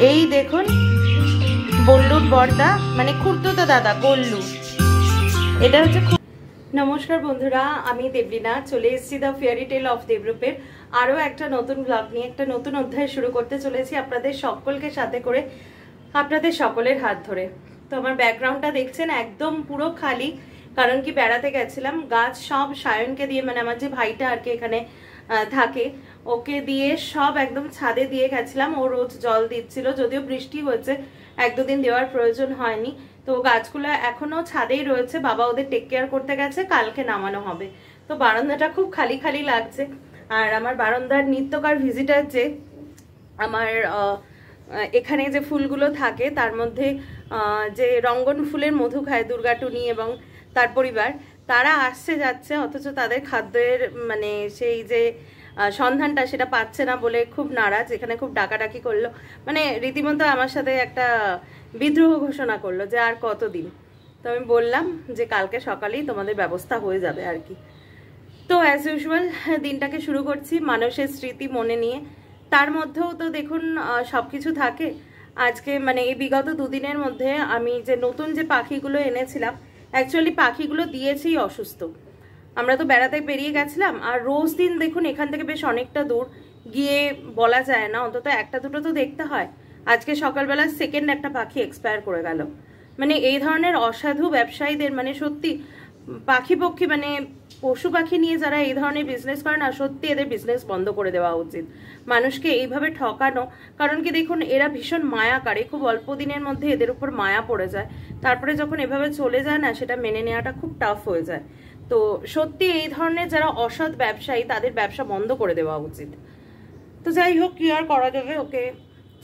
এই দেখুন বল্লুর বর্দা মানে খুড়তুতো দাদা গল্লু। এটা হচ্ছে। নমস্কার বন্ধুরা, আমি দেবলীনা চলে এসেছি দ্য ফেয়ারি টেল অফ দেবরূপের আরও একটা নতুন ব্লগ নিয়ে। একটা নতুন অধ্যায় শুরু করতে চলেছি আপনাদের সকলকে সাথে করে, আপনাদের সকলের হাত ধরে। তো আমার ব্যাকগ্রাউন্ডটা দেখছেন একদম পুরো খালি, কারণ কি বেড়াতে গেছিলাম। গাছ সব সায়নকে দিয়ে, মানে আমার যে ভাইটা আর কি এখানে থাকে, ওকে দিয়ে সব একদম ছাদে দিয়ে গেছিলাম। ও রোজ জল দিচ্ছিল, যদিও বৃষ্টি হয়েছে, এক দুদিন দেওয়ার প্রয়োজন হয়নি। তো গাছগুলো এখনো ছাদেই রয়েছে, বাবা ওদের টেক কেয়ার করতে গেছে, কালকে নামানো হবে। তো বারান্দাটা খুব খালি খালি লাগছে। আর আমার বারান্দার নিত্যকার ভিজিটার যে আমার এখানে যে ফুলগুলো থাকে তার মধ্যে যে রঙ্গন ফুলের মধু খায় দুর্গাটুনি এবং তার পরিবার, তারা আসছে যাচ্ছে, অথচ তাদের খাদ্যের মানে সেই যে সন্ধানটা সেটা পাচ্ছে না বলে খুব নারাজ। এখানে খুব ডাকাডাকি করলো, মানে রীতিমতো আমার সাথে একটা বিদ্রোহ ঘোষণা করলো যে আর কতদিন। তো আমি বললাম যে কালকে সকালেই তোমাদের ব্যবস্থা হয়ে যাবে আর কি। তো অ্যাজ ইউজুয়াল দিনটাকে শুরু করছি মানুষের স্মৃতি মনে নিয়ে। তার মধ্যেও তো দেখুন সব কিছু থাকে। আজকে মানে এই বিগত দুদিনের মধ্যে আমি যে নতুন যে পাখিগুলো এনেছিলাম, অ্যাকচুয়ালি পাখিগুলো দিয়েছেই অসুস্থ। আমরা তো বেড়াতে বেরিয়ে গেছিলাম, আর রোজ দিন দেখুন এখান থেকে বেশ অনেকটা দূর গিয়ে বলা যায় না, অন্তত একটা দুটো তো দেখতে হয়। আজকে সকালবেলা সেকেন্ড একটা পাখি এক্সপায়ার করে গেল। মানে এই ধরনের অসাধু ব্যবসায়ীদের, মানে সত্যি পাখি পক্ষী মানে পশু পাখি নিয়ে যারা এই ধরনের বিজনেস করে না, সত্যি এদের বিজনেস বন্ধ করে দেওয়া উচিত। মানুষকে এইভাবে ঠকানো, কারণ কি দেখুন এরা ভীষণ মায়া করে, খুব অল্প দিনের মধ্যে এদের উপর মায়া পড়ে যায়। তারপরে যখন এভাবে চলে যায় না, সেটা মেনে নেওয়াটা খুব টাফ হয়ে যায়। তো সত্যি এই ধরনের যারা অসৎ ব্যবসায়ী, তাদের ব্যবসা বন্ধ করে দেওয়া উচিত। তো যাই হোক, কি আর করা যাবে, ওকে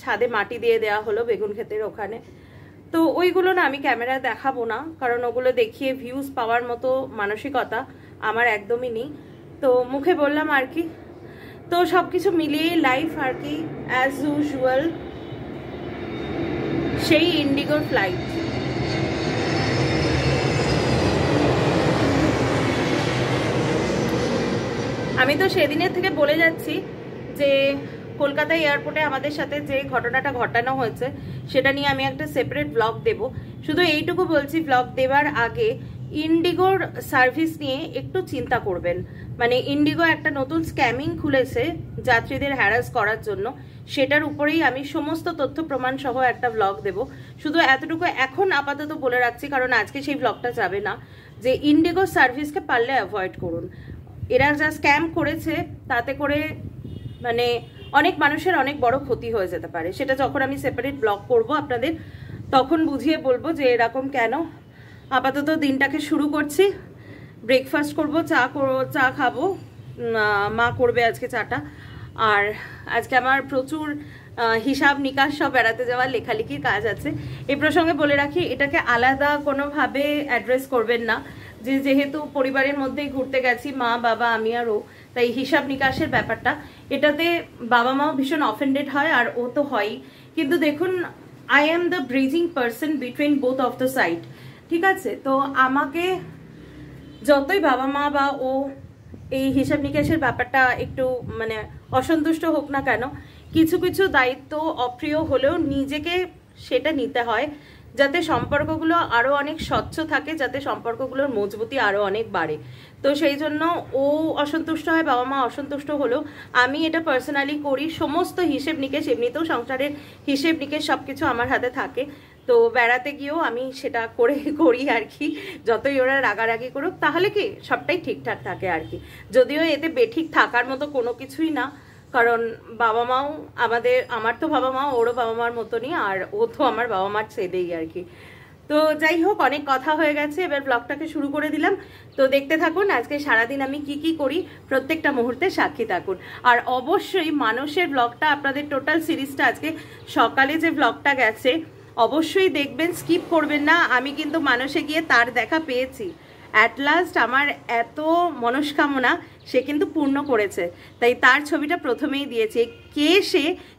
ছাদে মাটি দিয়ে দেওয়া হলো বেগুন ক্ষেতের ওখানে। তো ওইগুলো না আমি ক্যামেরায় দেখাবো না, কারণ ওগুলো দেখিয়ে ভিউজ পাওয়ার মতো মানসিকতা আমার একদমই নেই। তো মুখে বললাম আর কি। তো সবকিছু মিলিয়ে লাইফ আর কি অ্যাজ ইউজুয়াল, সেই ইন্ডিগোর ফ্লাইট। আমি তো সেদিনের থেকে বলে যাচ্ছি যে কলকাতা এয়ারপোর্টে আমাদের সাথে যে ঘটনাটা ঘটানো হয়েছে সেটা নিয়ে আমি একটা সেপারেট ব্লগ দেব। শুধু এইটুকু বলছি, ব্লগ দেওয়ার আগে ইন্ডিগোর সার্ভিস নিয়ে একটু চিন্তা করবেন। মানে ইন্ডিগো একটা নতুন স্ক্যামিং খুলেছে যাত্রীদের হ্যারাস করার জন্য, সেটার উপরেই আমি সমস্ত তথ্য প্রমাণ সহ একটা ব্লগ দেব। শুধু এতটুকু এখন আপাতত বলে রাখছি, কারণ আজকে সেই ব্লগটা যাবে না, যে ইন্ডিগো সার্ভিসকে পারলে অ্যাভয়েড করুন। এরা যা স্ক্যাম করেছে তাতে করে মানে অনেক মানুষের অনেক বড় ক্ষতি হয়ে যেতে পারে। সেটা যখন আমি সেপারেট ব্লগ করব আপনাদের, তখন বুঝিয়ে বলবো যে এরকম কেন। আপাতত দিনটাকে শুরু করছি, ব্রেকফাস্ট করব, চা খাবো, মা করবে আজকে চাটা। আর আজকে আমার প্রচুর হিসাব নিকাশ সব বেড়াতে যাওয়ার লেখালেখির কাজ আছে। এই প্রসঙ্গে বলে রাখি, এটাকে আলাদা কোনোভাবে অ্যাড্রেস করবেন না, যেহেতু পরিবারের মধ্যেই ঘুরতে গেছি, মা বাবা আমি আর ও, তাই হিসাব নিকাশের ব্যাপারটা এটাতে বাবা মাও ভীষণ অফেন্ডেড হয়, আর ও তো হয়ই। কিন্তু দেখুন, I am the bridging person between both of the side, ঠিক আছে? তো আমাকে যতই বাবা মা বা ও এই হিসাব নিকাশের ব্যাপারটা একটু মানে অসন্তুষ্ট হোক না কেন, কিছু কিছু দায়িত্ব অপ্রিয় হলেও নিজেকে সেটা নিতে হয়, যাতে সম্পর্কগুলো আরো অনেক স্বচ্ছ থাকে, যাতে সম্পর্কগুলোর মজবুতি আরো অনেক বাড়ে। তো সেই জন্য ও অসন্তুষ্ট হয়, বাবা মা অসন্তুষ্ট হলেও আমি এটা পার্সোনালি করি। সমস্ত হিসেব নিকেশ, এমনিতেও সংসারের হিসেব নিকেশ সবকিছু আমার হাতে থাকে। তো বেড়াতে গিয়েও আমি সেটা করি আর কি। যতই ওরা রাগারাগি করুক, তাহলে কি সবটাই ঠিকঠাক থাকে আর কি। যদিও এতে বেঠিক থাকার মতো কোনো কিছুই না, কারণ বাবা মাও আমার তো বাবা মা, ওরও বাবা মার মতনই, আর ও তো আমার বাবা মার ছেলেই আর কি। তো যাই হোক, অনেক কথা হয়ে গেছে, এবার ব্লগটাকে শুরু করে দিলাম। তো দেখতে থাকুন আজকে সারাদিন আমি কি করি, প্রত্যেকটা মুহূর্তে সাক্ষী থাকুন। আর অবশ্যই মানুষের ব্লগটা, আপনাদের টোটাল সিরিজটা আজকে সকালে যে ব্লগটা গেছে অবশ্যই দেখবেন, স্কিপ করবেন না। আমি কিন্তু মানুষে গিয়ে তার দেখা পেয়েছি। অ্যাট লাস্ট আমার এত মনস্কামনা সে কিন্তু পূর্ণ করেছে, তাই তার ছবিটা প্রথমেই দিয়েছে। কে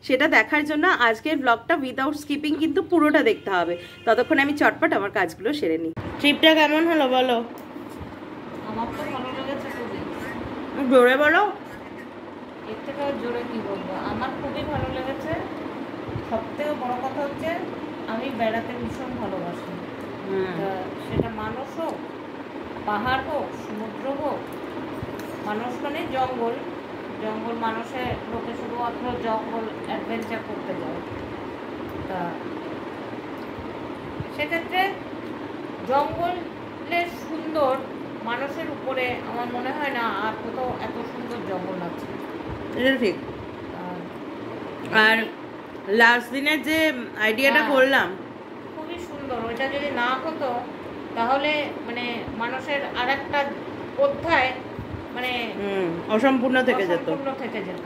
সেটা দেখার জন্য আজকের ব্লগটা উইদাউট স্কিপিং কিন্তু পুরোটা দেখতে হবে। ততক্ষণ আমি চটপট আমার কাজগুলো সেরে নিই। ট্রিপটা কেমন হলো বলো? আমার তো ভালো লেগেছে খুবই। জোরে বলো। এর থেকে জোরে কি বলবো, আমার খুবই ভালো লেগেছে। সবথেকে বড় কথা হচ্ছে আমি বেড়াতে ভীষণ ভালোবাসি। সেটা মানুষ হোক, পাহাড় হোক, সমুদ্র হোক। মানুষ মানে জঙ্গল, জঙ্গল মানুষের লোকে শুধুমাত্র জঙ্গল অ্যাডভেঞ্চার করতে যায়। তা সেক্ষেত্রে জঙ্গলের সুন্দর মানুষের উপরে আমার মনে হয় না আর কোথাও এত সুন্দর জঙ্গল আছে। এটা ঠিক। আর লাস্ট দিনের যে আইডিয়াটা করলাম খুবই সুন্দর। ওইটা যদি না হতো তাহলে মানে মানুষের আর একটা অধ্যায় মানে অসম্পূর্ণ থেকে যেত।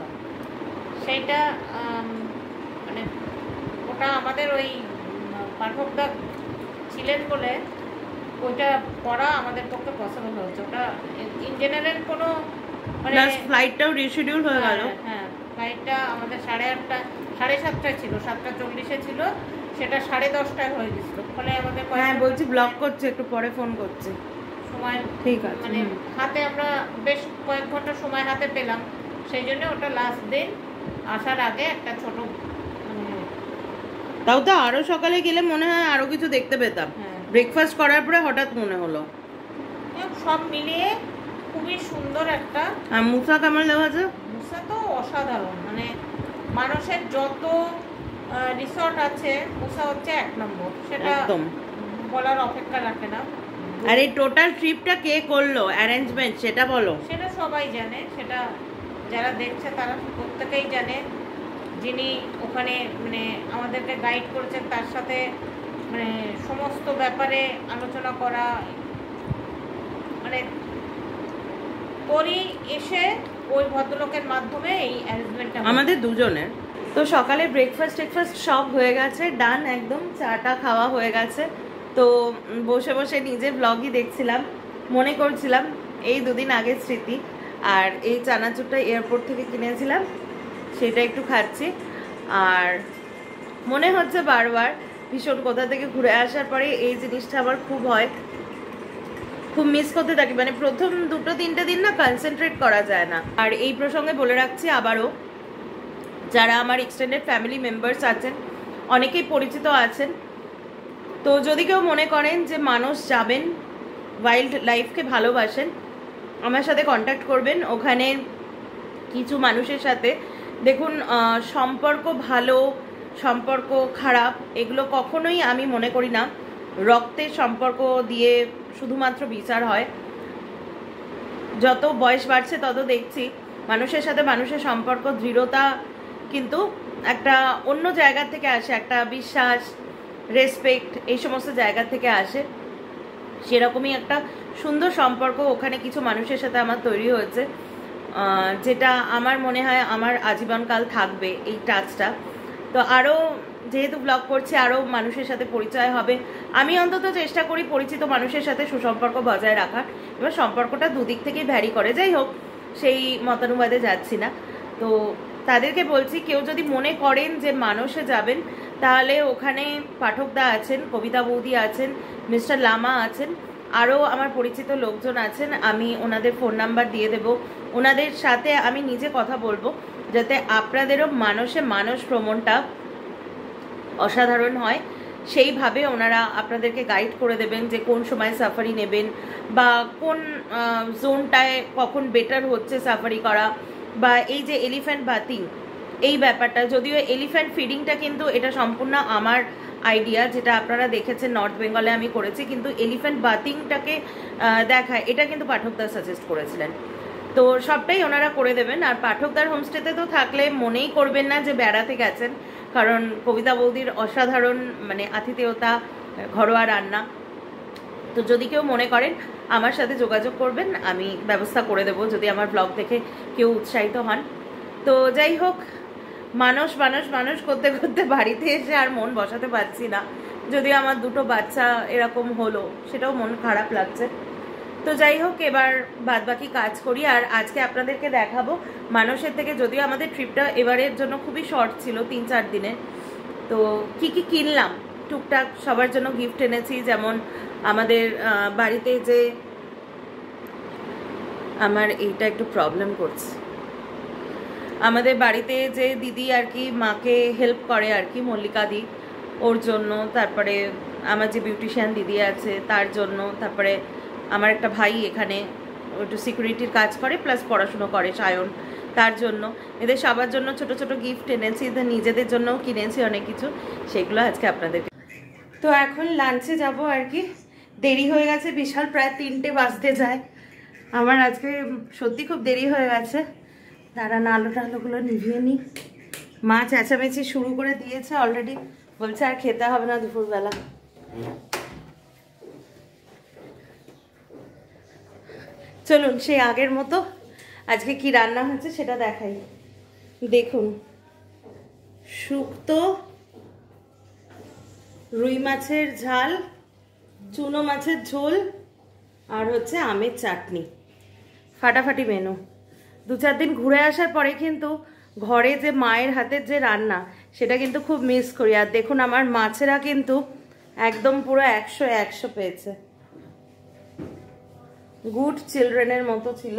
সেইটা মানে ওটা আমাদের ওই পাঠকদা ছিলেন বলে ওইটা করা আমাদের পক্ষে পসিবল হয়েছে। ওটা ইন জেনারেল কোনো মানে ফ্লাইটটাও রিশিডিউল হয়ে গেল। হ্যাঁ, ফ্লাইটটা আমাদের 8:30 7:30টায় ছিল, 7:40-এ ছিল, সেটা 10:30টায় হয়ে গেছিল। ফলে আমাদের বলছি ব্লক করছে, একটু পরে ফোন করছে। সময় ঠিক আছে, মানে হাতে আমরা বেশ কয়েক ঘন্টা সময় হাতে পেলাম। সেই জন্য ওটা লাস্ট দিন আসার আগে একটা ছোট তাও তো আরো সকালে গেলে মনে হয় আরো কিছু দেখতে পেতাম। ব্রেকফাস্ট করার পরে হঠাৎ মনে হলো। সব মিলিয়ে খুবই সুন্দর একটা। আর মুসা কেমন লেগেছে? মুসা তো অসাধারণ, মানে মানুষের যত রিসর্ট আছে মুসা হচ্ছে 1 নম্বর, সেটা একদম বলার অপেক্ষা রাখে না। আর এই টোটাল ট্রিপটা কে করলো অ্যারেঞ্জমেন্ট সেটা বলো। সেটা সবাই জানে, সেটা যারা দেখছে তারা প্রত্যেকেই জানে। যিনি ওখানে মানে আমাদেরকে গাইড করেছেন তার সাথে মানে সমস্ত ব্যাপারে আলোচনা করা, মানে করি এসে ওই ভদ্রলোকের মাধ্যমে এই অ্যারেঞ্জমেন্টটা আমাদের দুজনের। তো সকালে ব্রেকফাস্ট সব হয়ে গেছে, ডান একদম। চাটা খাওয়া হয়ে গেছে। তো বসে বসে নিজে ব্লগই দেখছিলাম, মনে করছিলাম এই 2 দিন আগের স্মৃতি। আর এই চানাচুরটা এয়ারপোর্ট থেকে কিনেছিলাম, সেটা একটু খাচ্ছি। আর মনে হচ্ছে বারবার ভীষণ কোথা থেকে ঘুরে আসার পরে এই জিনিসটা আবার খুব হয়, খুব মিস করতে থাকি। মানে প্রথম 2-3 দিন না কনসেন্ট্রেট করা যায় না। আর এই প্রসঙ্গে বলে রাখছি আবারও, যারা আমার এক্সটেন্ডেড ফ্যামিলি মেম্বার্স আছেন অনেকেই পরিচিত আছেন, তো যদি কেউ মনে করেন যে মানুষ যাবেন, ওয়াইল্ড লাইফকে ভালোবাসেন, আমার সাথে কন্ট্যাক্ট করবেন। ওখানে কিছু মানুষের সাথে দেখুন, সম্পর্ক ভালো, সম্পর্ক খারাপ, এগুলো কখনোই আমি মনে করি না রক্তের সম্পর্ক দিয়ে শুধুমাত্র বিচার হয়। যত বয়স বাড়ছে তত দেখছি মানুষের সাথে মানুষের সম্পর্ক দৃঢ়তা কিন্তু একটা অন্য জায়গা থেকে আসে, একটা বিশ্বাস, রেসপেক্ট, এই সমস্ত জায়গা থেকে আসে। সেরকমই একটা সুন্দর সম্পর্ক ওখানে কিছু মানুষের সাথে আমার তৈরি হয়েছে, যেটা আমার মনে হয় আমার আজীবনকাল থাকবে এই টাচটা। তো আরও যেহেতু ব্লগ করছি, আরও মানুষের সাথে পরিচয় হবে। আমি অন্তত চেষ্টা করি পরিচিত মানুষের সাথে সুসম্পর্ক বজায় রাখার। এবার সম্পর্কটা দুদিক থেকেই ভ্যারি করে, যাই হোক সেই মতানুবাদে যাচ্ছি না। তো তাদেরকে বলছি, কেউ যদি মনে করেন যে মানুষে যাবেন, তাহলে ওখানে পাঠকদা আছেন, কবিতা বৌদি আছেন, মিস্টার লামা আছেন, আরও আমার পরিচিত লোকজন আছেন। আমি ওনাদের ফোন নাম্বার দিয়ে দেব, ওনাদের সাথে আমি নিজে কথা বলবো, যাতে আপনাদেরও মানুষ ভ্রমণটা অসাধারণ হয়। সেইভাবে ওনারা আপনাদেরকে গাইড করে দেবেন যে কোন সময় সাফারি নেবেন, বা কোন জোনটায় কখন বেটার হচ্ছে সাফারি করা, বা এই যে এলিফ্যান্ট বাথিং এই ব্যাপারটা, যদিও এলিফ্যান্ট ফিডিংটা কিন্তু এটা সম্পূর্ণ আমার আইডিয়া, যেটা আপনারা দেখেছেন নর্থ বেঙ্গলে আমি করেছি, কিন্তু এলিফ্যান্ট বাথিংটাকে দেখায় এটা কিন্তু পাঠকদা সাজেস্ট করেছিলেন। তো সবটাই ওনারা করে দেবেন। আর পাঠকদার হোমস্টেতে তো থাকলে মনেই করবেন না যে বেড়াতে গেছেন, কারণ কবিতা বৌদির অসাধারণ মানে আতিথেয়তা, ঘরোয়া রান্না। তো যদি কেউ মনে করেন আমার সাথে যোগাযোগ করবেন, আমি ব্যবস্থা করে দেব যদি আমার ব্লগ দেখে কেউ উৎসাহিত হন। তো যাই হোক, মানুষ করতে করতে বাড়িতে এসে আর মন বসাতে পারছি না। যদিও আমার 2টো বাচ্চা এরকম হলো, সেটাও মন খারাপ লাগছে। তো যাই হোক, এবার বাদবাকি কাজ করি। আর আজকে আপনাদেরকে দেখাবো মানুষের থেকে, যদিও আমাদের ট্রিপটা এবারের জন্য খুবই শর্ট ছিল, 3-4 দিনের। তো কি কি কিনলাম টুকটাক সবার জন্য গিফট এনেছি। যেমন আমাদের বাড়িতে যে আমার এইটা একটু প্রবলেম করছে, আমাদের বাড়িতে যে দিদি আর কি মাকে হেল্প করে আর কি, মল্লিকা দি, ওর জন্য, তারপরে আমার যে বিউটিশিয়ান দিদি আছে তার জন্য, তারপরে আমার একটা ভাই এখানে একটু সিকিউরিটির কাজ করে প্লাস পড়াশুনো করে সায়ন, তার জন্য, এদের সবার জন্য ছোট ছোট গিফট এনেছি, এদের নিজেদের জন্যও কিনেছি অনেক কিছু, সেগুলো আজকে আপনাদের। তো এখন লাঞ্চে যাব আর কি, দেরি হয়ে গেছে বিশাল, প্রায় 3টে বাজতে যায়। আমার আজকে সত্যি খুব দেরি হয়ে গেছে। দাঁড়ান আলো টালোগুলো নিভিয়ে নিই। মা চেঁচামেচি শুরু করে দিয়েছে অলরেডি, বলছে আর খেতে হবে না দুপুরবেলা। চলুন সেই আগের মতো আজকে কি রান্না হয়েছে সেটা দেখাই। দেখুন, শুক্তো, রুই মাছের ঝাল, চুনো মাছের ঝোল, আর হচ্ছে আমের চাটনি। ফাটাফাটি মেনু। 2-4 দিন ঘুরে আসার পরে কিন্তু ঘরে যে মায়ের হাতের যে রান্না সেটা কিন্তু খুব মিস করি। আর দেখুন আমার মাছেরা কিন্তু একদম পুরো 100 পেয়েছে, গুড চিলড্রেনের মতো ছিল।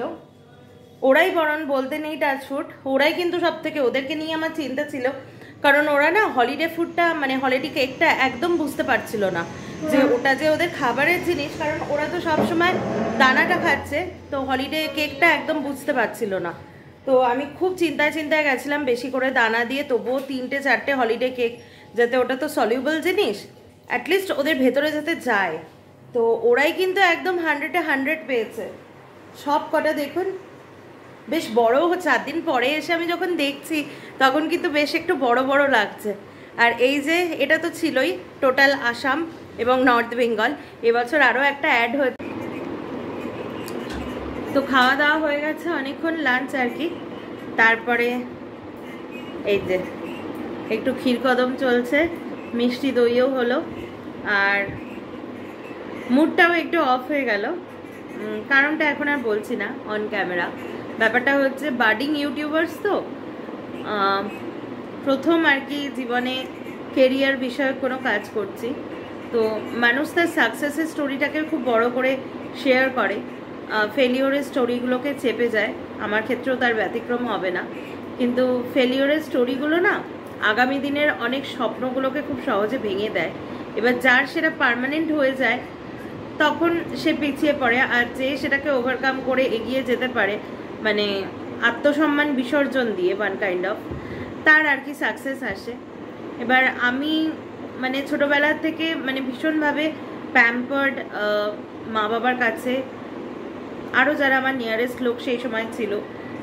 ওরাই বরং বলতে নেই টাচফুড, ওরাই কিন্তু সব থেকে, ওদেরকে নিয়ে আমার চিন্তা ছিল, কারণ ওরা না হলিডে ফুডটা মানে হলিডে কেকটা একদম বুঝতে পারছিল না যে ওটা যে ওদের খাবারের জিনিস, কারণ ওরা তো সবসময় দানাটা খাচ্ছে, তো হলিডে কেকটা একদম বুঝতে পারছিল না। তো আমি খুব চিন্তায় গেছিলাম বেশি করে দানা দিয়ে, তবুও 3-4টে হলিডে কেক, যাতে ওটা তো সলিউবল জিনিস, অ্যাটলিস্ট ওদের ভেতরে যাতে যায়। তো ওরাই কিন্তু একদম 100-এ 100 পেয়েছে সব কটা। দেখুন বেশ বড়, 4 দিন পরে এসে আমি যখন দেখছি তখন কিন্তু বেশ একটু বড় বড় লাগছে। আর এই যে এটা তো ছিলই টোটাল আসাম এবং নর্থ বেঙ্গল, এবছর আরও একটা অ্যাড হয়েছে। তো খাওয়া দাওয়া হয়ে গেছে অনেকক্ষণ, লাঞ্চ আর কি। তারপরে এই যে একটু ক্ষীরকদম চলছে, মিষ্টি দইও হলো, আর মুডটাও একটু অফ হয়ে গেল। কারণটা এখন আর বলছি না অন ক্যামেরা। ব্যাপারটা হচ্ছে বাডিং ইউটিউবার্স তো, প্রথম আর কি জীবনে কেরিয়ার বিষয়ক কোনো কাজ করছি, তো মানুষ তার সাকসেসের স্টোরিটাকে খুব বড় করে শেয়ার করে, ফেলিওরের স্টোরিগুলোকে চেপে যায়। আমার ক্ষেত্রেও তার ব্যতিক্রম হবে না, কিন্তু ফেলিওরের স্টোরিগুলো না আগামী দিনের অনেক স্বপ্নগুলোকে খুব সহজে ভেঙে দেয়। এবার যার সেটা পার্মানেন্ট হয়ে যায় তখন সে পিছিয়ে পড়ে, আর যে সেটাকে ওভারকাম করে এগিয়ে যেতে পারে, মানে আত্মসম্মান বিসর্জন দিয়ে ওয়ান কাইন্ড অফ, তার আর কি সাকসেস আসে। এবার আমি মানে ছোটোবেলা থেকে মানে ভীষণভাবে প্যাম্পার্ড, মা বাবার কাছে, আরও যারা আমার নিয়ারেস্ট লোক সেই সময় ছিল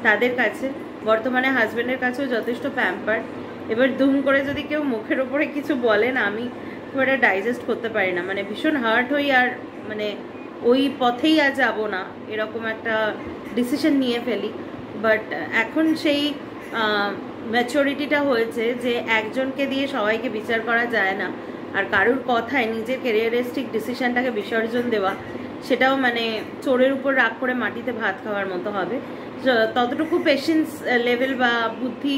তাদের কাছে, বর্তমানে হাজব্যান্ডের কাছেও যথেষ্ট প্যাম্পার্ড। এবার দুম করে যদি কেউ মুখের ওপরে কিছু বলেন, আমি খুব একটা ডাইজেস্ট করতে পারি না, মানে ভীষণ হার্ট হই, আর মানে ওই পথেই আর যাবো না এরকম একটা ডিসিশন নিয়ে ফেলি। বাট এখন সেই ম্যাচুরিটিটা হয়েছে যে একজনকে দিয়ে সবাইকে বিচার করা যায় না, আর কারুর কথায় নিজের ক্যারিয়ারিস্টিক ডিসিশনটাকে বিসর্জন দেওয়া, সেটাও মানে চোরের উপর রাগ করে মাটিতে ভাত খাওয়ার মতো হবে। ততটুকু পেশেন্স লেভেল বা বুদ্ধি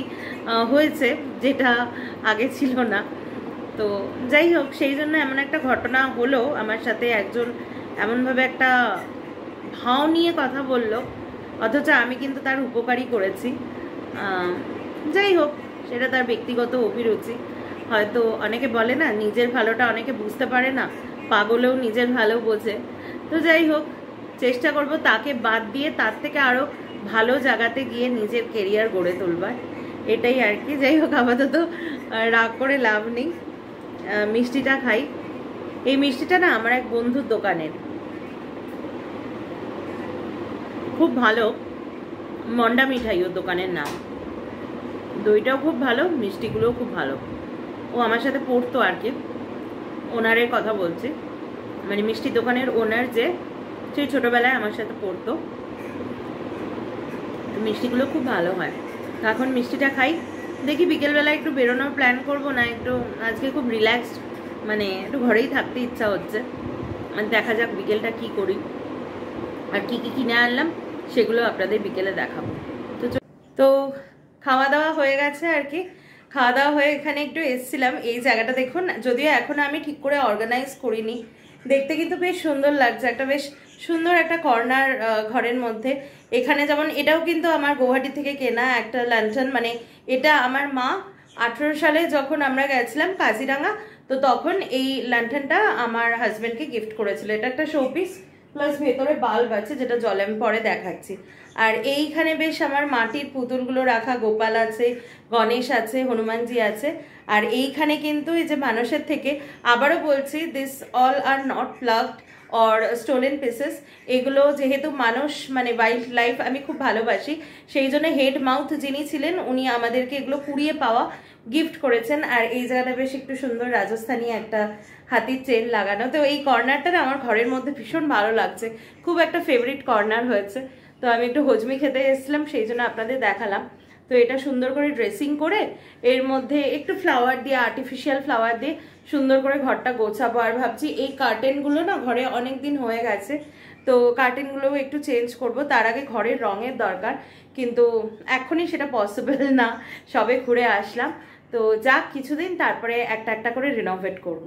হয়েছে যেটা আগে ছিল না। তো যাই হোক, সেই জন্য এমন একটা ঘটনা হলো আমার সাথে, একজন এমনভাবে একটা ভাও নিয়ে কথা বলল, অথচ আমি কিন্তু তার উপকারই করেছি। যাই হোক, সেটা তার ব্যক্তিগত অভিরুচি। হয়তো অনেকে বলে না নিজের ভালোটা অনেকে বুঝতে পারে না, পাগলেও নিজের ভালো বোঝে। তো যাই হোক, চেষ্টা করব তাকে বাদ দিয়ে তার থেকে আরও ভালো জায়গাতে গিয়ে নিজের কেরিয়ার গড়ে তুলবার, এটাই আর কি। যাই হোক, আপাতত রাগ করে লাভ নেই, মিষ্টিটা খাই। এই মিষ্টিটা না আমার এক বন্ধুর দোকানের, খুব ভালো, মন্ডা মিঠাই ওর দোকানের নাম। দইটাও খুব ভালো, মিষ্টিগুলোও খুব ভালো। ও আমার সাথে পড়তো আর কি, ওনারের কথা বলছি, মানে মিষ্টি দোকানের ওনার যে, সেই ছোটোবেলায় আমার সাথে পড়তো। মিষ্টিগুলো খুব ভালো হয়। এখন মিষ্টিটা খাই, দেখি বিকেলবেলা একটু বেরোনোর প্ল্যান করব না, একটু আজকে খুব রিল্যাক্সড, মানে একটু ঘরেই থাকতে ইচ্ছা হচ্ছে। দেখা যাক বিকেলটা কি করি, আর কি কি কিনে আনলাম সেগুলো আপনাদের বিকেলে দেখাবো। তো খাওয়া দাওয়া হয়ে গেছে আর কি, খাওয়া দাওয়া হয়ে এখানে একটু এসছিলাম। এই জায়গাটা দেখুন, যদিও এখন আমি ঠিক করে অর্গানাইজ করিনি, দেখতে কিন্তু বেশ সুন্দর লাগছে, একটা বেশ সুন্দর একটা কর্নার ঘরের মধ্যে। এখানে যেমন এটাও কিন্তু আমার গুয়াহাটি থেকে কেনা একটা ল্যান্টার্ন, মানে এটা আমার মা 18 সালে যখন আমরা গেছিলাম কাজিরাঙ্গা, তো তখন এই ল্যান্টার্নটা আমার হাজবেন্ডকে গিফট করেছিল। এটা একটা শোপিস প্লাস ভেতরে বাল্ব আছে, যেটা জলে আমি পরে দেখাচ্ছি। আর এইখানে বেশ আমার মাটির পুতুলগুলো রাখা, গোপাল আছে, গণেশ আছে, হনুমানজি আছে। আর এইখানে কিন্তু এই যে মানুষের থেকে, আবারও বলছি, this all are not plugged or stolen pieces. এগুলো যেহেতু মানুষ মানে ওয়াইল্ড লাইফ আমি খুব ভালোবাসি, সেই জন্য হেড মাউথ যিনি ছিলেন উনি আমাদেরকে এগুলো কুড়িয়ে পাওয়া গিফট করেছেন। আর এই জায়গাটা বেশ একটু সুন্দর রাজস্থানী একটা হাতির চেন লাগানো। তো এই কর্নারটা আমার ঘরের মধ্যে ভীষণ ভালো লাগছে, খুব একটা ফেভারিট কর্নার হয়েছে। তো আমি একটু হজমি খেতে এসেছিলাম, সেই জন্য আপনাদের দেখালাম। তো এটা সুন্দর করে ড্রেসিং করে এর মধ্যে একটু ফ্লাওয়ার দিয়ে, আর্টিফিশিয়াল ফ্লাওয়ার দিয়ে সুন্দর করে ঘরটা গোছাবো। আর ভাবছি এই কার্টেনগুলো না ঘরে অনেক দিন হয়ে গেছে, তো কার্টেনগুলোও একটু চেঞ্জ করব। তার আগে ঘরের রঙের দরকার, কিন্তু এখনই সেটা পসিবল না, সবে ঘুরে আসলাম। তো যাক কিছুদিন, তারপরে একটা একটা করে রিনোভেট করব।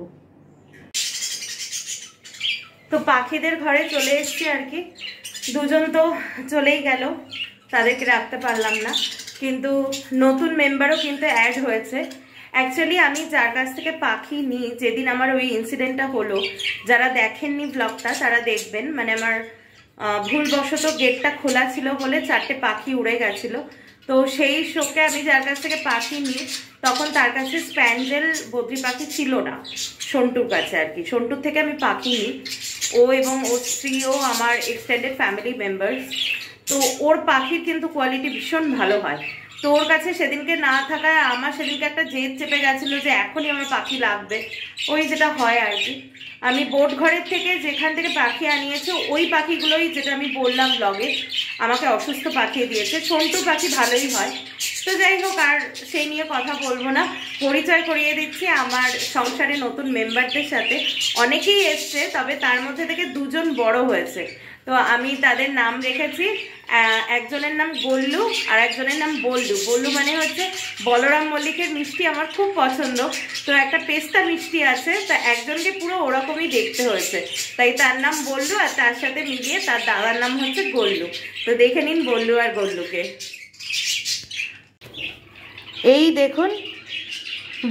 তো পাখিদের ঘরে চলে এসেছি আর কি। দুজন তো চলেই গেল, তাদেরকে রাখতে পারলাম না, কিন্তু নতুন মেম্বারও কিন্তু অ্যাড হয়েছে। অ্যাকচুয়ালি আমি যার কাছ থেকে পাখি নিই, যেদিন আমার ওই ইনসিডেন্টটা হলো, যারা দেখেননি ব্লগটা তারা দেখবেন। মানে আমার ভুলবশত গেটটা খোলা ছিল বলে 4টে পাখি উড়ে গেছিলো। তো সেই শোকে আমি যার কাছ থেকে পাখি নিই, তখন তার কাছে স্প্যান্ডেল বদ্রি পাখি ছিল না, সন্টুর কাছে আর কি। সন্টুর থেকে আমি পাখি নিই, ও এবং ওর স্ত্রীও আমার এক্সটেন্ডেড ফ্যামিলি মেম্বার্স। তো ওর পাখির কিন্তু কোয়ালিটি ভীষণ ভালো হয়। তো ওর কাছে সেদিনকে না থাকায় আমার সেদিনকে একটা জেদ চেপে গেছিলো যে এখনই আমার পাখি লাগবে, ওই যেটা হয় আর কি। আমি বোট ঘরের থেকে যেখান থেকে পাখি আনিয়েছে ওই পাখিগুলোই, যেটা আমি বললাম ব্লগে, আমাকে অসুস্থ পাঠিয়ে দিয়েছে। সন্টু পাখি ভালোই হয়। তো যাই হোক, আর সেই নিয়ে কথা বলবো না, পরিচয় করিয়ে দিচ্ছি আমার সংসারে নতুন মেম্বারদের সাথে। অনেকেই এসছে, তবে তার মধ্যে থেকে 2জন বড় হয়েছে। তো আমি তাদের নাম রেখেছি, একজনের নাম গোল্লু আর একজনের নাম বল্লু। বল্লু মানে হচ্ছে বলরাম মল্লিকের মিষ্টি, আমার খুব পছন্দ। তো একটা পেস্তা মিষ্টি আছে, তা একজনকে পুরো ওরকমই দেখতে হয়েছে, তাই তার নাম বল্লু, আর তার সাথে মিলিয়ে তার দাদার নাম হচ্ছে গোল্লু। তো দেখে নিন বল্লু আর গোল্লুকে। এই দেখুন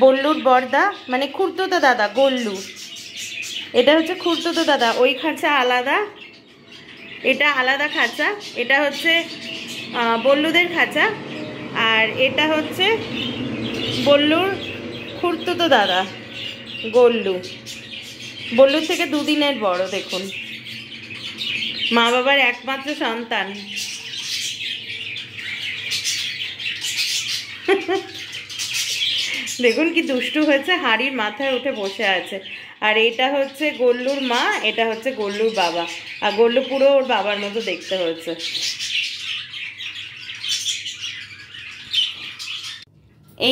বল্লুর বড়দা, মানে খুড়তুতো দাদা গোল্লু। এটা হচ্ছে খুড়তুতো দাদা, ওই খাঁচা আলাদা, এটা আলাদা খাঁচা। এটা হচ্ছে বল্লুদের খাঁচা, আর এটা হচ্ছে বল্লুর খুড়তুতো দাদা গোল্লু। বল্লুর থেকে 2 দিনের বড়। দেখুন, মা বাবার একমাত্র সন্তান। দেখুন কি দুষ্টু হয়েছে, হাড়ির মাথায় উঠে বসে আছে। আর এটা হচ্ছে গোল্লুর মা, এটা হচ্ছে গোল্লুর বাবা। আর গোল্লু পুরো ওর বাবার মতো দেখতে হয়েছে।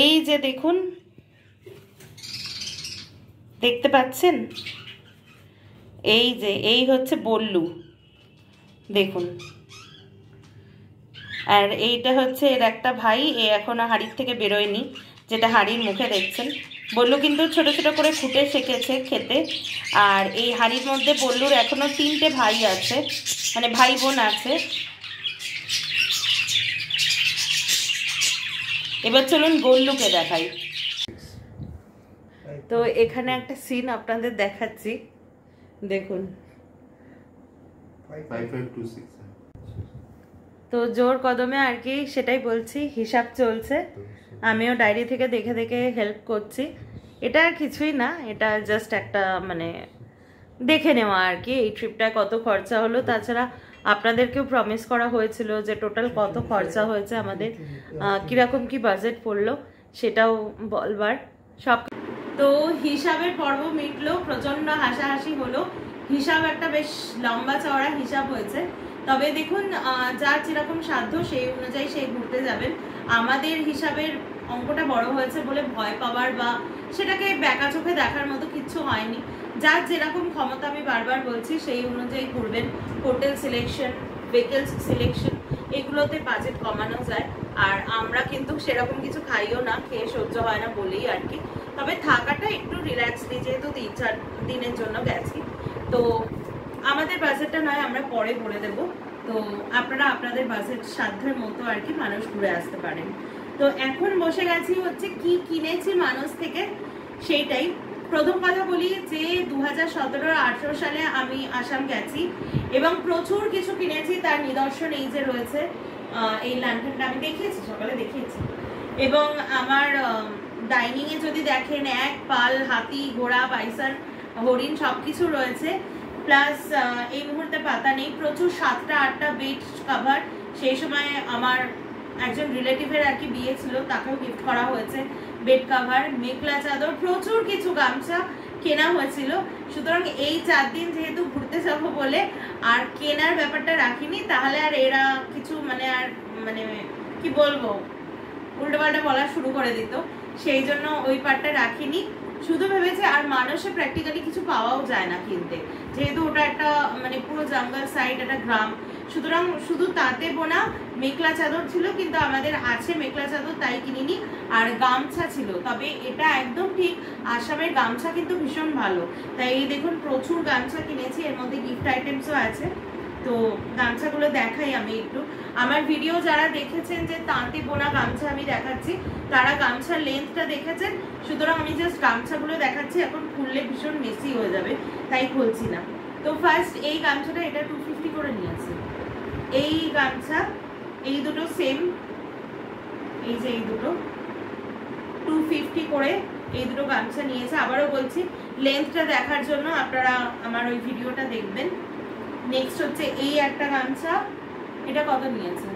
এই যে দেখুন, দেখতে পাচ্ছেন, এই যে এই হচ্ছে বল্লু, দেখুন। আর এইটা হচ্ছে এর একটা ভাই, এ এখনো হাড়ির থেকে বেরোয়নি, যেটা হাড়ির মুখে দেখছেন। বল্লু কিন্তু ছোট ছোট করে খুঁটে শিখেছে খেতে। আর এই হাড়ির মধ্যে বল্লুর এখনো 3টে ভাই আছে, মানে ভাই বোন আছে। এবার চলুন গোল্লুকে দেখাই। তো এখানে একটা সিন আপনাদের দেখাচ্ছি, দেখুন। 5526। তো জোর কদমে আর কি, সেটাই বলছি, হিসাব চলছে। আমিও ডায়েরি থেকে দেখে দেখে হেল্প করছি। এটা আর কিছুই না, এটা জাস্ট একটা মানে দেখে নেওয়া আর কি, এই ট্রিপটায় কত খরচা হলো। তাছাড়া আপনাদেরকেও প্রমিস করা হয়েছিল যে টোটাল কত খরচা হয়েছে আমাদের, কিরকম কি বাজেট পড়লো সেটাও বলবার সব। তো হিসাবের পর্ব মিটলো, প্রচন্ড হাসাহাসি হলো। হিসাব একটা বেশ লম্বা চওড়া হিসাব হয়েছে। তবে দেখুন, যার যেরকম সাধ্য সেই অনুযায়ী সেই ঘুরতে যাবেন। আমাদের হিসাবের অঙ্কটা বড় হয়েছে বলে ভয় পাওয়ার বা সেটাকে ব্যাকা চোখে দেখার মতো কিচ্ছু হয়নি। যার যেরকম ক্ষমতা, আমি বারবার বলছি, সেই অনুযায়ী ঘুরবেন। হোটেল সিলেকশন, ভেহিকলস সিলেকশন, এগুলোতে বাজেট কমানো যায়। আর আমরা কিন্তু সেরকম কিছু খাইও না, খেয়ে সহ্য হয় না বলেই আর কি। তবে থাকাটা একটু রিল্যাক্স দিই, যেহেতু 3-4 দিনের জন্য গেছি। তো আমাদের বাজেটটা নয় আমরা পরে বলে দেবো। তো আপনারা আপনাদের বাসের সাধ্যের মতো আর কি মানুষ ঘুরে আসতে পারেন। তো এখন বসে গেছি হচ্ছে কি কিনেছি মানুষ থেকে সেইটাই। প্রথম কথা বলি যে 2017-18 সালে আমি আসাম গেছি এবং প্রচুর কিছু কিনেছি, তার নিদর্শন এই যে রয়েছে। এই ল্যান্টার্নটা আমি দেখিয়েছি, সকালে দেখিয়েছি। এবং আমার ডাইনিং এ যদি দেখেন এক পাল হাতি, ঘোড়া, বাইসন, হরিণ সবকিছু রয়েছে। প্লাস এই মুহূর্তে পাতা নেই, প্রচুর 7টা-8টা বেড কভার। সেই সময় আমার একজন রিলেটিভের আর কি বিয়ে ছিল, তাকেও গিফট করা হয়েছে বেড কভার, মেঘলা চাদর, প্রচুর কিছু গামছা কেনা হয়েছিল। সুতরাং এই 4 দিন যেহেতু ঘুরতে যাবো বলে আর কেনার ব্যাপারটা রাখিনি, তাহলে আর এরা কিছু মানে কি বলবো উল্টোপাল্টা বলা শুরু করে দিত, সেই জন্য ওই পার্টটা রাখিনি। শুধু ভেবেছে আর মানুষে প্র্যাকটিক্যালি কিছু পাওয়াও যায় না কিনতে, যেহেতু ওটা একটা মানে পুরো জঙ্গল সাইড, একটা গ্রাম। সুতরাং শুধু তাঁতে বোনা মেখলা চাদর ছিল, কিন্তু আমাদের আছে মেখলা চাদর, তাই কিনিনি। আর গামছা ছিল, তবে এটা একদম ঠিক আসামের গামছা কিন্তু ভীষণ ভালো। তাই এই দেখুন প্রচুর গামছা কিনেছি, এর মধ্যে গিফট আইটেমসও আছে। তো গামছাগুলো দেখাই আমি একটু। আমার ভিডিও যারা দেখেছেন যে তাঁতে বোনা গামছা আমি দেখাচ্ছি, তারা গামছার লেন্থটা দেখেছেন। সুতরাং আমি জাস্ট গামছাগুলো দেখাচ্ছি, এখন খুললে ভীষণ মেসি হয়ে যাবে, তাই খুলছি না। তো ফার্স্ট এই গামছাটা, এটা 250 করে নিয়েছে। এই গামছা, এই দুটো সেম, এই যে এই দুটো 250 করে এই দুটো গামছা নিয়েছে। আবারও বলছি লেন্থটা দেখার জন্য আপনারা আমার ওই ভিডিওটা দেখবেন। নেক্সট হচ্ছে এই একটা গামছা, এটা কত নিয়েছে?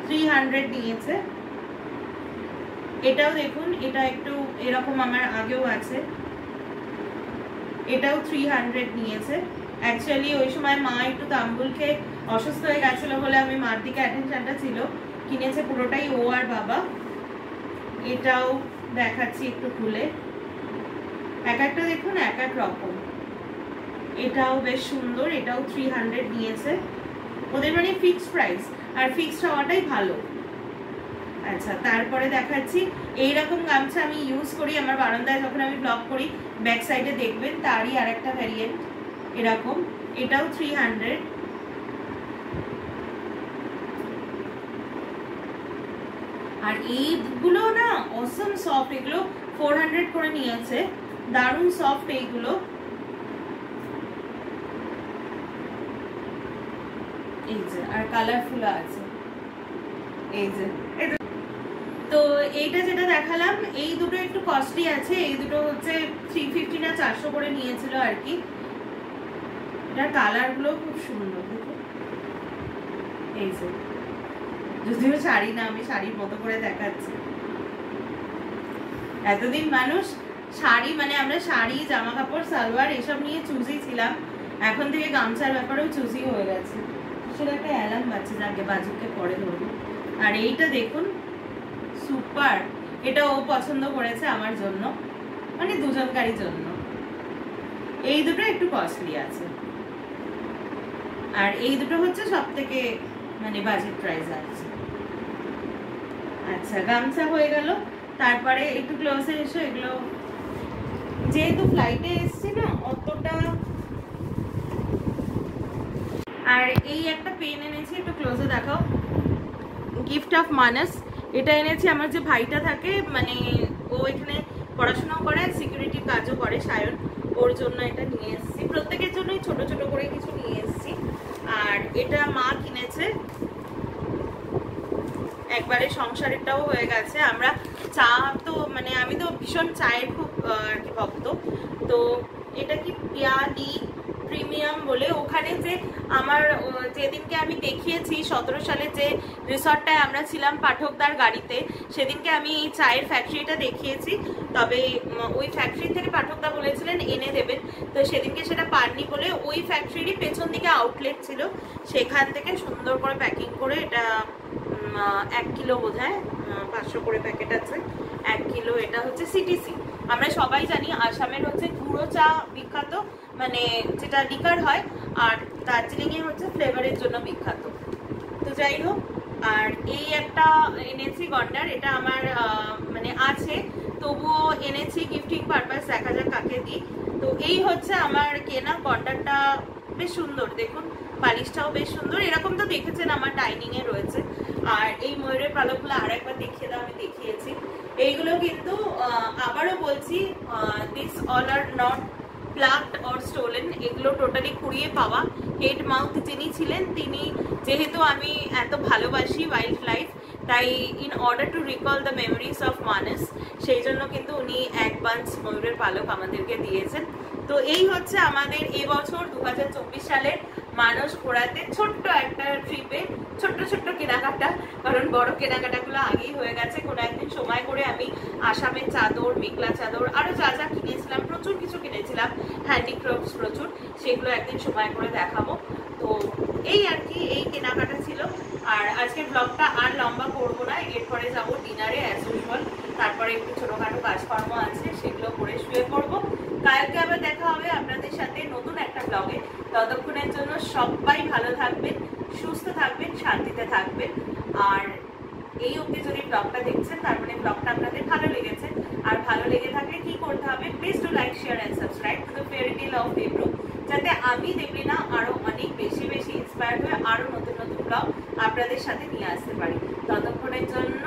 300 নিয়েছে। এটাও দেখুন, এটা একটু এরকম আমার আগেও আছে, এটাও 300 নিয়েছে। অ্যাকচুয়ালি ওই সময় মা একটু তাম্বুল খেয়ে অসুস্থ হয়ে গেছিল বলে আমি মার দিকে অ্যাটেনশনটা ছিল, কিনেছে পুরোটাই ও আর বাবা। এটাও দেখাচ্ছি একটু খুলে, এক একটা দেখুন এক এক রকম। এটাও বেশ সুন্দর, এটাও 300 নিয়েছে। ওদের মানে ফিক্সড প্রাইস, আর ফিক্সড হওয়াটাই ভালো। আচ্ছা, তারপরে দেখাচ্ছি এইরকম গামছা আমি ইউজ করি আমার বারান্দায় যখন আমি ব্লগ করি, ব্যাক সাইডে দেখবেন তারই আর একটা ভ্যারিয়েন্ট এরকম, এটাও 300। আর এইগুলো না অসম সফট, এগুলো 400 করে নিয়েছে, দারুণ সফট এইগুলো। এই যে আর কালারফুল আছে, এই যে। তো এইটা যেটা দেখালাম, এই দুটো একটু কস্টলি আছে, এই দুটো হচ্ছে 350 না 400 করে নিয়েছিল আর কি। এটার কালার গুলো খুব সুন্দর, এই যে। যদিও শাড়ি না, আমি শাড়ির মতো করে দেখাচ্ছি। এতদিন মানুষ শাড়ি মানে আমরা শাড়ি, জামা কাপড়, সালোয়ার এসব নিয়ে চুজি ছিলাম, এখন থেকে গামছার ব্যাপারেও চুজি হয়ে গেছে। সেটা একটা অ্যালার্ম বাজছে, যাকে বাজুকে পরে ধরবো। আর এইটা দেখুন সুপার, এটা ও পছন্দ করেছে আমার জন্য, মানে দুজনকারই জন্য। এই দুটো একটু কস্টলি আছে, আর এই দুটো হচ্ছে সব থেকে মানে বাজেট প্রাইস আছে। আচ্ছা, গামছা হয়ে গেল। তারপরে একটু ক্লোজে এসো, এগুলো যেহেতু ফ্লাইটে এসছি না অতটা। আর এই একটা পেন এনেছি, একটু ক্লোজে দেখাও, গিফট অফ মানস। এটা এনেছি আমার যে ভাইটা থাকে, মানে ও এখানে পড়াশোনাও করে, সিকিউরিটির কাজও করে, সায়ন, ওর জন্য এটা নিয়ে এসেছি। প্রত্যেকের জন্যই ছোট ছোট করে কিছু নিয়ে এসেছি। আর এটা মা কিনেছে, একবারে সংসারেরটাও হয়ে গেছে। আমরা চা তো মানে আমি তো ভীষণ চায়ের খুব আর কি ভক্ত। তো এটা কি পিয়ালি প্রিমিয়াম বলে, ওখানে যে আমার যেদিনকে আমি দেখিয়েছি 17 সালে যে রিসর্টটায় আমরা ছিলাম পাঠকদার গাড়িতে, সেদিনকে আমি এই চায়ের ফ্যাক্টরিটা দেখিয়েছি। তবে ওই ফ্যাক্টরি থেকে পাঠকদা বলেছিলেন এনে দেবেন, তো সেদিনকে সেটা পাননি বলে ওই ফ্যাক্টরিরই পেছন দিকে আউটলেট ছিল, সেখান থেকে সুন্দর করে প্যাকিং করে, এটা 1 কিলো বোধ হয়, 500 করে প্যাকেট আছে, 1 কিলো। এটা হচ্ছে সিটিসি। আমরা সবাই জানি আসামের হচ্ছে গুঁড়ো চা বিখ্যাত, মানে যেটা লিকার হয়, আর দার্জিলিংয়ে হচ্ছে ফ্লেভারের জন্য বিখ্যাত। তো যাই হোক, আর এই একটা এনেছি গন্ডার, এটা আমার মানে আছে, তবুও এনেছি গিফটিং পারপাস, দেখা যাক কাকে দিই। তো এই হচ্ছে আমার কেনা গন্ডারটা, বেশ সুন্দর দেখুন, বালিশটাও বেশ সুন্দর, এরকম তো দেখেছেন আমার ডাইনিং এ রয়েছে। আর এই ময়ূরের পালকগুলো আরেকবার দেখিয়ে দাও, আমি দেখিয়েছি। এইগুলো কিন্তু আবারও বলছি, this all are not plugged or stolen, এগুলো টোটালি কুড়িয়ে পাওয়া। হেড মাউথ যিনি ছিলেন, তিনি যেহেতু আমি এত ভালোবাসি ওয়াইল্ড লাইফ, তাই in order to recall the memories of Manas, সেই জন্য কিন্তু উনি এক বাঞ্চ ময়ূরের পালক আমাদেরকে দিয়েছেন। তো এই হচ্ছে আমাদের এবছর 2024 সালের মানস ঘোরাতে ছোট্ট একটা ট্রিপে ছোট্ট ছোট্ট কেনাকাটা, কারণ বড় কেনাকাটাগুলো আগেই হয়ে গেছে। কোনো একদিন সময় করে আমি আসামের চাদর, মেঘলা চাদর, আরো যা যা কিনেছিলাম, প্রচুর কিছু কিনেছিলাম, হ্যান্ডিক্রাফটস প্রচুর, সেগুলো একদিন সময় করে দেখাবো। তো এই আর কি, এই কেনাকাটা ছিল। আর আজকের ব্লগটা আর লম্বা করবো না, এরপরে যাবো ডিনারে অ্যাজ ইউজুয়াল, তারপরে একটু ছোটখাটো কাজকর্ম আছে, সেগুলো করে শুয়ে পড়বো। কালকে আবার দেখা হবে আপনাদের সাথে নতুন একটা ব্লগে। ততক্ষণের জন্য সবাই ভালো থাকবেন, সুস্থ থাকবেন, শান্তিতে থাকবেন। আর এই অবধি যদি ব্লগটা দেখছেন, তার মানে ব্লগটা আপনাদের ভালো লেগেছে। আর ভালো লেগে থাকলে কি করতে হবে, please to like, share and subscribe to the fairy tale of Debrup, যাতে আমি দেবলীনা আরো অনেক বেশি বেশি ইন্সপায়ার্ড হয়ে আরো নতুন নতুন ব্লগ আপনাদের সাথে নিয়ে আসতে পারি। ততক্ষণের জন্য